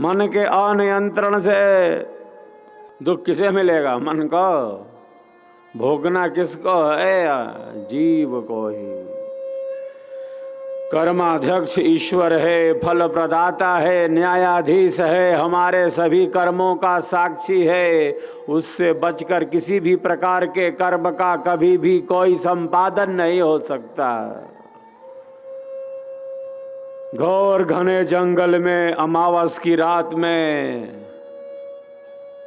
मन के अनियंत्रण से दुख किसे मिलेगा? मन को। भोगना किसको है? जीव को ही। कर्माध्यक्ष ईश्वर है, फल प्रदाता है, न्यायाधीश है, हमारे सभी कर्मों का साक्षी है। उससे बचकर किसी भी प्रकार के कर्म का कभी भी कोई संपादन नहीं हो सकता। घोर घने जंगल में अमावस की रात में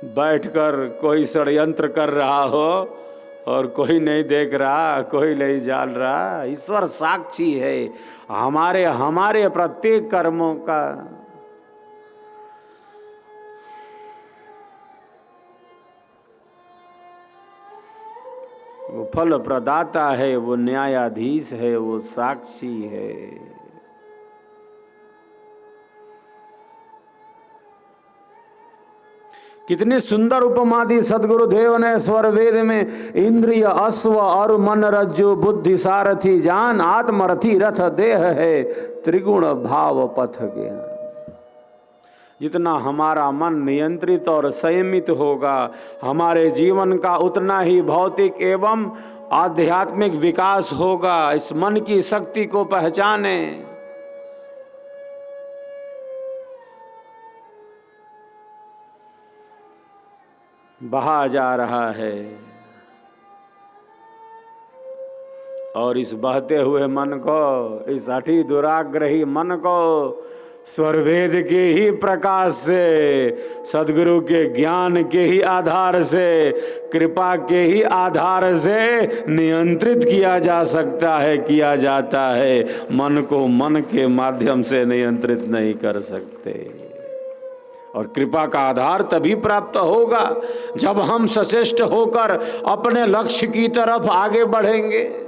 बैठकर कोई षड्यंत्र कर रहा हो और कोई नहीं देख रहा, कोई नहीं जान रहा, ईश्वर साक्षी है हमारे प्रत्येक कर्मों का। वो फल प्रदाता है, वो न्यायाधीश है, वो साक्षी है। कितनी सुंदर उपमा दी सदगुरुदेव ने स्वर वेद में। इंद्रिय अश्व और मन रज्जु बुद्धि सारथी जान, आत्मरथी रथ देह है, त्रिगुण भाव पथ ज्ञान। जितना हमारा मन नियंत्रित और संयमित होगा, हमारे जीवन का उतना ही भौतिक एवं आध्यात्मिक विकास होगा। इस मन की शक्ति को पहचाने। बहा जा रहा है और इस बहते हुए मन को, इस अति दुराग्रही मन को स्वरवेद के ही प्रकाश से, सदगुरु के ज्ञान के ही आधार से, कृपा के ही आधार से नियंत्रित किया जा सकता है, किया जाता है। मन को मन के माध्यम से नियंत्रित नहीं कर सकते। और कृपा का आधार तभी प्राप्त होगा जब हम सचेष्ट होकर अपने लक्ष्य की तरफ आगे बढ़ेंगे,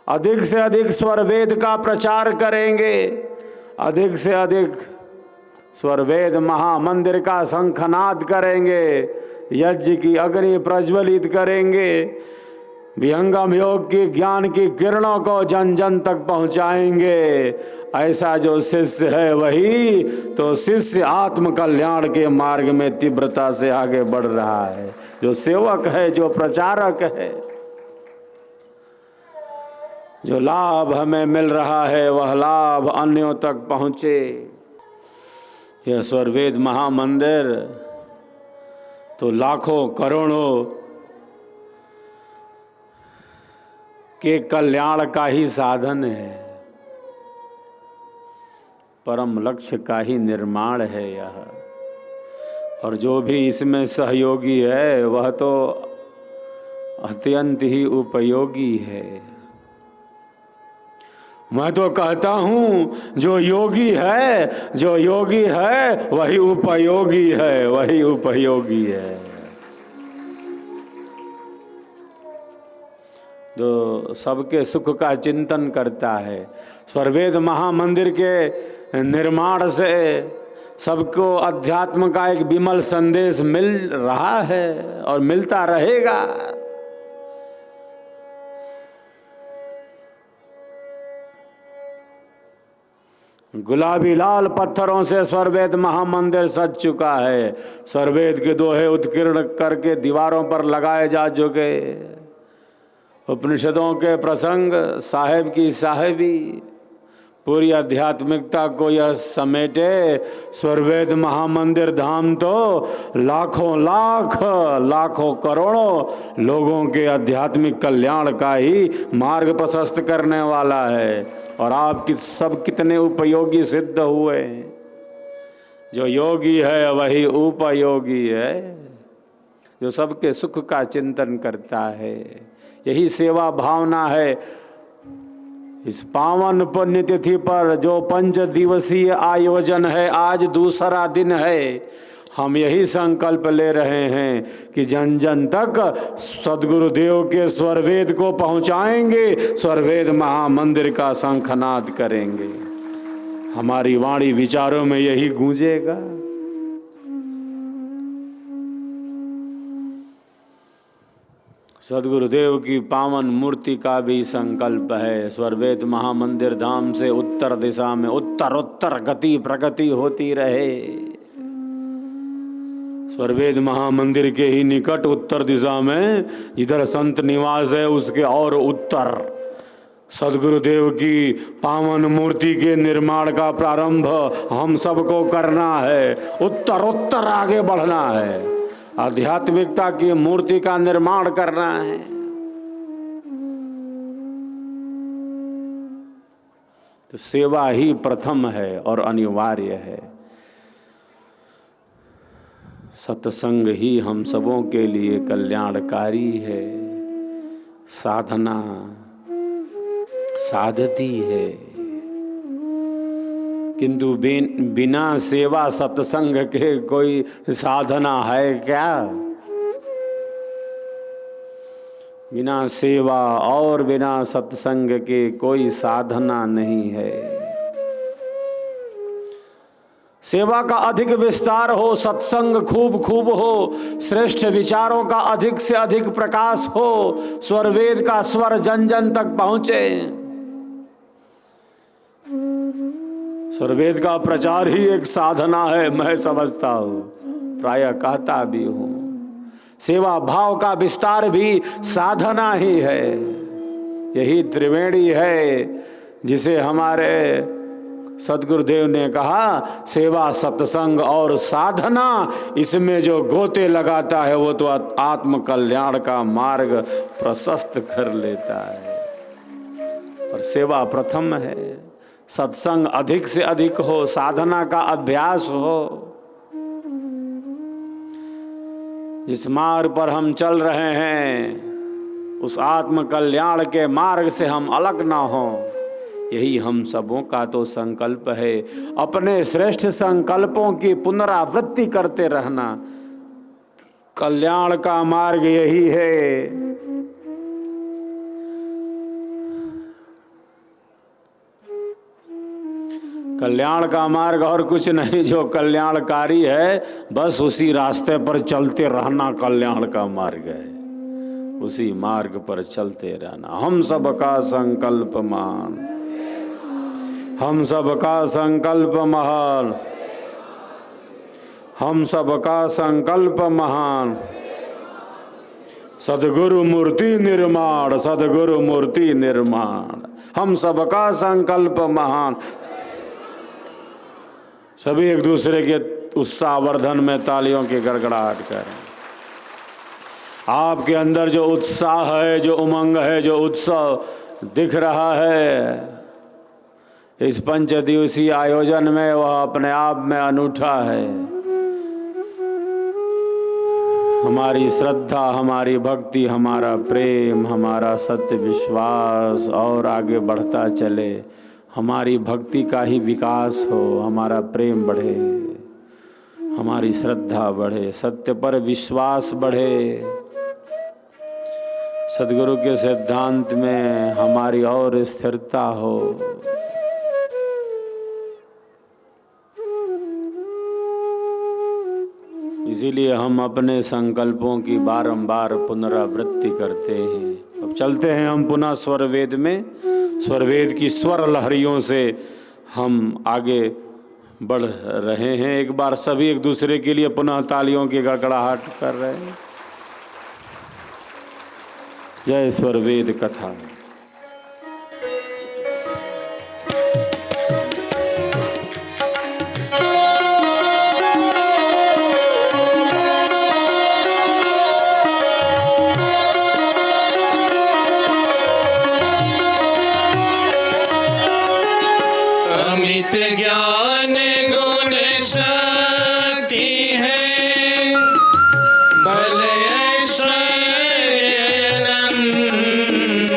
अधिक से अधिक स्वर वेद का प्रचार करेंगे, अधिक से अधिक स्वर वेद महामंदिर का शंखनाद करेंगे, यज्ञ की अग्नि प्रज्वलित करेंगे, विहंगम योग की ज्ञान की किरणों को जन जन तक पहुंचाएंगे। ऐसा जो शिष्य है वही तो शिष्य आत्म कल्याण के मार्ग में तीव्रता से आगे बढ़ रहा है। जो सेवक है, जो प्रचारक है, जो लाभ हमें मिल रहा है वह लाभ अन्यों तक पहुंचे। यह स्वरवेद महामंदिर तो लाखों करोड़ों के कल्याण का ही साधन है, परम लक्ष्य का ही निर्माण है यह। और जो भी इसमें सहयोगी है वह तो अत्यंत ही उपयोगी है। मैं तो कहता हूँ जो योगी है वही उपयोगी है, वही उपयोगी है। जो सबके सुख का चिंतन करता है। स्वरवेद महामंदिर के निर्माण से सबको अध्यात्म का एक विमल संदेश मिल रहा है और मिलता रहेगा। गुलाबी लाल पत्थरों से स्वरवेद महामंदिर सज चुका है। स्वरवेद के दोहे उत्कीर्ण करके दीवारों पर लगाए जा चुके। उपनिषदों के प्रसंग, साहेब की साहेबी, पूरी आध्यात्मिकता को यह समेटे। स्वरवेद महामंदिर धाम तो लाखों करोड़ों लोगों के आध्यात्मिक कल्याण का ही मार्ग प्रशस्त करने वाला है। और आप सब कितने उपयोगी सिद्ध हुए। जो योगी है वही उपयोगी है, जो सबके सुख का चिंतन करता है। यही सेवा भावना है। इस पावन पुण्यतिथि पर जो 5 दिवसीय आयोजन है, आज दूसरा दिन है। हम यही संकल्प ले रहे हैं कि जन जन तक सदगुरुदेव के स्वरवेद को पहुंचाएंगे, स्वरवेद महामंदिर का शंखनाद करेंगे। हमारी वाणी विचारों में यही गूंजेगा। सदगुरुदेव की पावन मूर्ति का भी संकल्प है। स्वरवेद महामंदिर धाम से उत्तर दिशा में उत्तर उत्तर गति प्रगति होती रहे। स्वरवेद महामंदिर के ही निकट उत्तर दिशा में जिधर संत निवास है उसके और उत्तर सदगुरुदेव की पावन मूर्ति के निर्माण का प्रारंभ हम सबको करना है। उत्तर उत्तर आगे बढ़ना है, आध्यात्मिकता की मूर्ति का निर्माण करना है। तो सेवा ही प्रथम है और अनिवार्य है। सत्संग ही हम सबों के लिए कल्याणकारी है। साधना साधती है, किंतु बिना सेवा सत्संग के कोई साधना है क्या? बिना सेवा और बिना सत्संग के कोई साधना नहीं है। सेवा का अधिक विस्तार हो, सत्संग खूब खूब हो, श्रेष्ठ विचारों का अधिक से अधिक प्रकाश हो, स्वरवेद का स्वर जन जन तक पहुंचे। स्वरवेद का प्रचार ही एक साधना है, मैं समझता हूं, प्रायः कहता भी हूं। सेवा भाव का विस्तार भी साधना ही है। यही त्रिवेणी है जिसे हमारे सदगुरुदेव ने कहा, सेवा सत्संग और साधना, इसमें जो गोते लगाता है वो तो आत्म कल्याण का मार्ग प्रशस्त कर लेता है। पर सेवा प्रथम है, सत्संग अधिक से अधिक हो, साधना का अभ्यास हो। जिस मार्ग पर हम चल रहे हैं उस आत्म कल्याण के मार्ग से हम अलग ना हो, यही हम सबों का तो संकल्प है। अपने श्रेष्ठ संकल्पों की पुनरावृत्ति करते रहना, कल्याण का मार्ग यही है। कल्याण का मार्ग और कुछ नहीं, जो कल्याणकारी है बस उसी रास्ते पर चलते रहना कल्याण का मार्ग है। उसी मार्ग पर चलते रहना। हम सबका संकल्प मान, हम सबका संकल्प महान, हम सबका संकल्प महान। सदगुरु मूर्ति निर्माण, सदगुरु मूर्ति निर्माण, हम सबका संकल्प महान। सभी एक दूसरे के उत्साहवर्धन में तालियों की गड़गड़ाहट करें। आपके अंदर जो उत्साह है, जो उमंग है, जो उत्सव दिख रहा है इस पंचदिवसीय आयोजन में, वह अपने आप में अनूठा है। हमारी श्रद्धा, हमारी भक्ति, हमारा प्रेम, हमारा सत्य विश्वास और आगे बढ़ता चले। हमारी भक्ति का ही विकास हो, हमारा प्रेम बढ़े, हमारी श्रद्धा बढ़े, सत्य पर विश्वास बढ़े, सद्गुरु के सिद्धांत में हमारी और स्थिरता हो। इसीलिए हम अपने संकल्पों की बारंबार पुनरावृत्ति करते हैं। अब चलते हैं हम पुनः स्वरवेद में। स्वरवेद की स्वर लहरियों से हम आगे बढ़ रहे हैं। एक बार सभी एक दूसरे के लिए पुनः तालियों की गड़गड़ाहट कर रहे हैं। जय स्वरवेद कथा। ज्ञान गुण शक्ति है, बल ऐश्वर्य अनंत,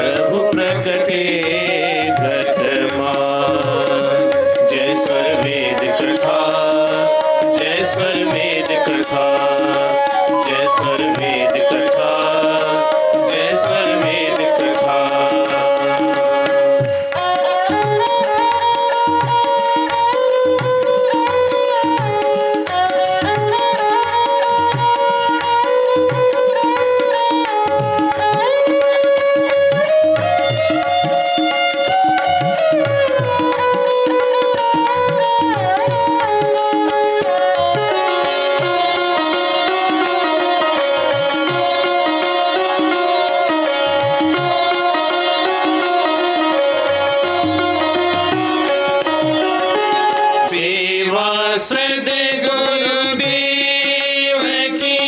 प्रभु प्रकटे घटमान। जय स्वर वेद कथा, जय स्वर वेद कथा, जय स्वर वेद कथा, जय स्वर वेद कथा। सेवा सद्गुरुदेव की,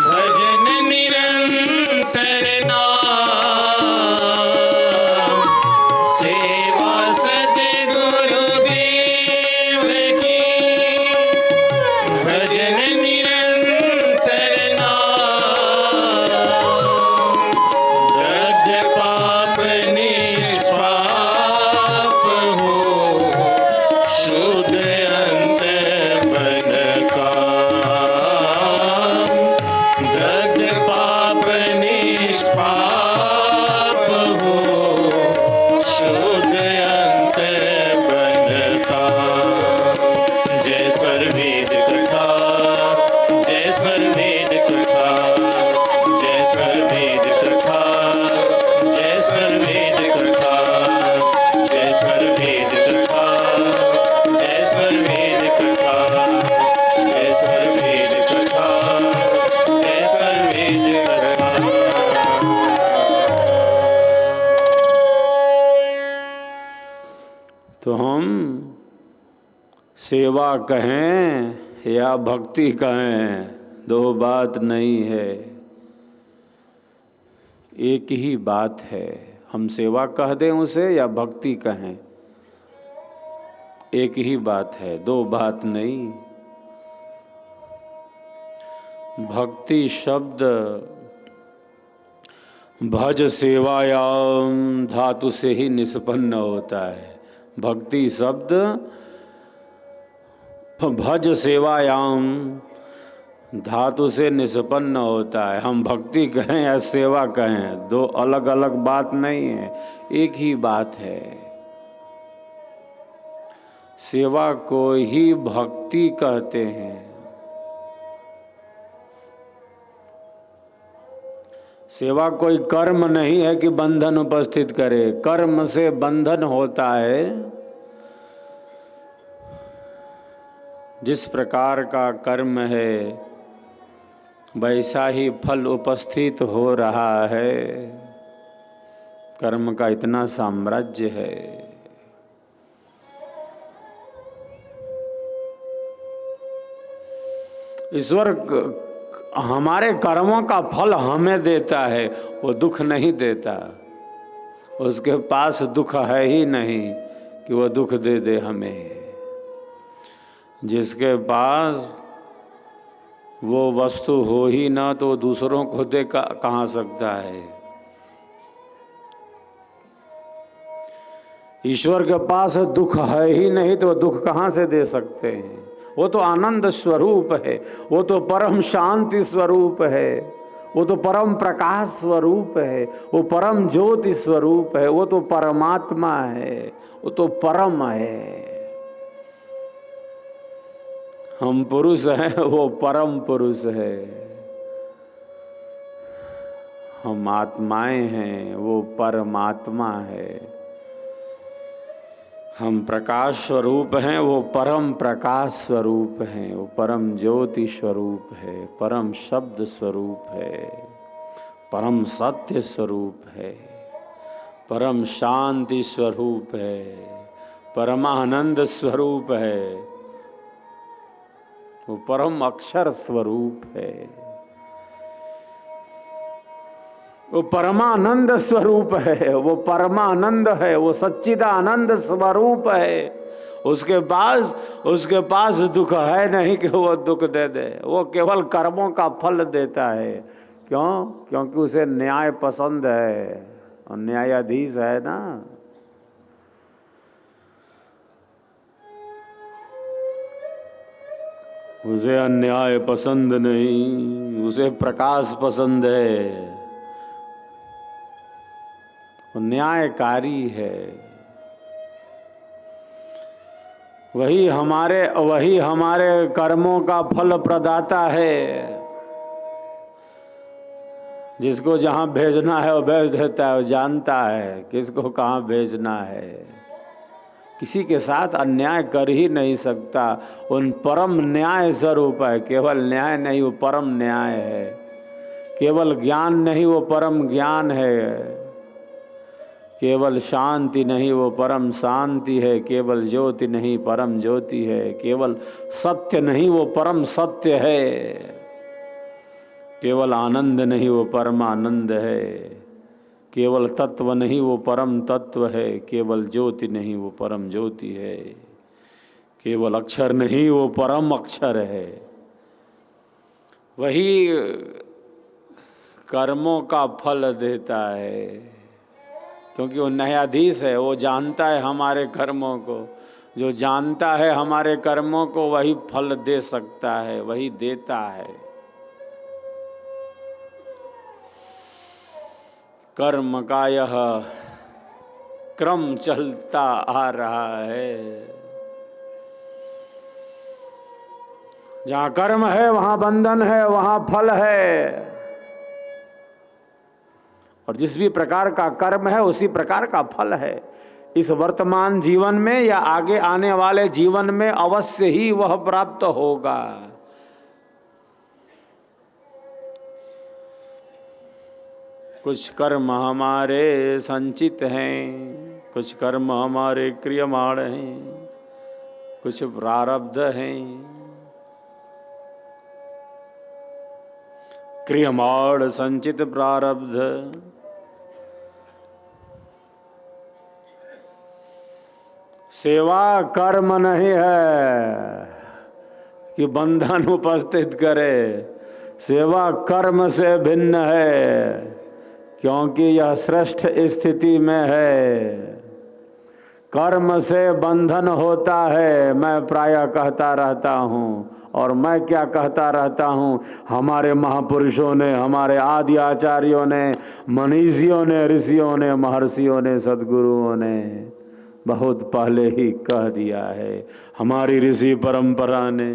भजन निरंतर नाम। सेवा सद्गुरुदेव की, भजन निरंतर नाम। दग्ध पाप निष्पाप हो, शुद्ध अंत मन काम। दग्ध पाप निष्पाप हो, शुद्ध अंत मन काम। जय स्वर वेद कथा, जय स्वर वेद कथा, जय स्वर वेद कथा, जय स्वर वेद कथा, जय स्वर वेद कथा, जय स्वर वेद कथा, जय स्वर वेद कथा, जय स्वर वेद कथा। तो हम सेवा कहें या भक्ति कहें, दो बात नहीं है, एक ही बात है। हम सेवा कह दें उसे या भक्ति कहें, एक ही बात है, दो बात नहीं। भक्ति शब्द भज सेवायाम धातु से ही निष्पन्न होता है। भक्ति शब्द भज सेवायाम धातु से निष्पन्न होता है। हम भक्ति कहें या सेवा कहें, दो अलग अलग बात नहीं है, एक ही बात है। सेवा को ही भक्ति कहते हैं। सेवा कोई कर्म नहीं है कि बंधन उपस्थित करे। कर्म से बंधन होता है। जिस प्रकार का कर्म है वैसा ही फल उपस्थित हो रहा है। कर्म का इतना साम्राज्य है। ईश्वर हमारे कर्मों का फल हमें देता है, वो दुख नहीं देता। उसके पास दुख है ही नहीं कि वो दुख दे दे हमें। जिसके पास वो वस्तु हो ही ना तो दूसरों को दे कहाँ सकता है। ईश्वर के पास दुख है ही नहीं तो दुख कहाँ से दे सकते हैं। वो तो आनंद स्वरूप है, वो तो परम शांति स्वरूप है, वो तो परम प्रकाश स्वरूप है, वो परम ज्योति स्वरूप है, वो तो परमात्मा है, वो तो परम है। हम पुरुष हैं, वो परम पुरुष है। हम आत्माएं हैं, वो परमात्मा है। हम प्रकाश स्वरूप हैं, वो परम प्रकाश स्वरूप हैं, वो परम ज्योति स्वरूप है, परम शब्द स्वरूप है, परम सत्य स्वरूप है, परम शांति स्वरूप है, परमानंद स्वरूप है, वो परम अक्षर स्वरूप है, वो परमानंद स्वरूप है, वो परमानंद है, वो सच्चिदानंद स्वरूप है। उसके पास दुख है नहीं कि वो दुख दे दे। वो केवल कर्मों का फल देता है। क्यों? क्योंकि उसे न्याय पसंद है और न्यायाधीश है ना। उसे अन्याय पसंद नहीं, उसे प्रकाश पसंद है, वो न्यायकारी है। वही हमारे कर्मों का फल प्रदाता है। जिसको जहाँ भेजना है वो भेज देता है, वो जानता है किसको कहाँ भेजना है। किसी के साथ अन्याय कर ही नहीं सकता। उन परम न्याय स्वरूप है। केवल न्याय नहीं, वो परम न्याय है। केवल ज्ञान नहीं, वो परम ज्ञान है। केवल शांति नहीं, वो परम शांति है। केवल ज्योति नहीं, परम ज्योति है। केवल सत्य नहीं, वो परम सत्य है। केवल आनंद नहीं, वो परम आनंद है। केवल तत्व नहीं, वो परम तत्व है। केवल ज्योति नहीं, वो परम ज्योति है। केवल अक्षर नहीं, वो परम अक्षर है। वही कर्मों का फल देता है, क्योंकि वो न्यायाधीश है। वो जानता है हमारे कर्मों को। जो जानता है हमारे कर्मों को, वही फल दे सकता है, वही देता है। कर्म का यह क्रम चलता आ रहा है। जहाँ कर्म है वहाँ बंधन है, वहाँ फल है। और जिस भी प्रकार का कर्म है उसी प्रकार का फल है। इस वर्तमान जीवन में या आगे आने वाले जीवन में अवश्य ही वह प्राप्त होगा। कुछ कर्म हमारे संचित हैं, कुछ कर्म हमारे क्रियमाण हैं, कुछ प्रारब्ध हैं। क्रियमाण संचित प्रारब्ध। सेवा कर्म नहीं है कि बंधन उपस्थित करे। सेवा कर्म से भिन्न है, क्योंकि यह श्रेष्ठ स्थिति में है। कर्म से बंधन होता है, मैं प्रायः कहता रहता हूँ। और मैं क्या कहता रहता हूँ, हमारे महापुरुषों ने, हमारे आदि आचार्यों ने, मनीषियों ने, ऋषियों ने, महर्षियों ने, सद्गुरुओं ने बहुत पहले ही कह दिया है। हमारी ऋषि परंपरा ने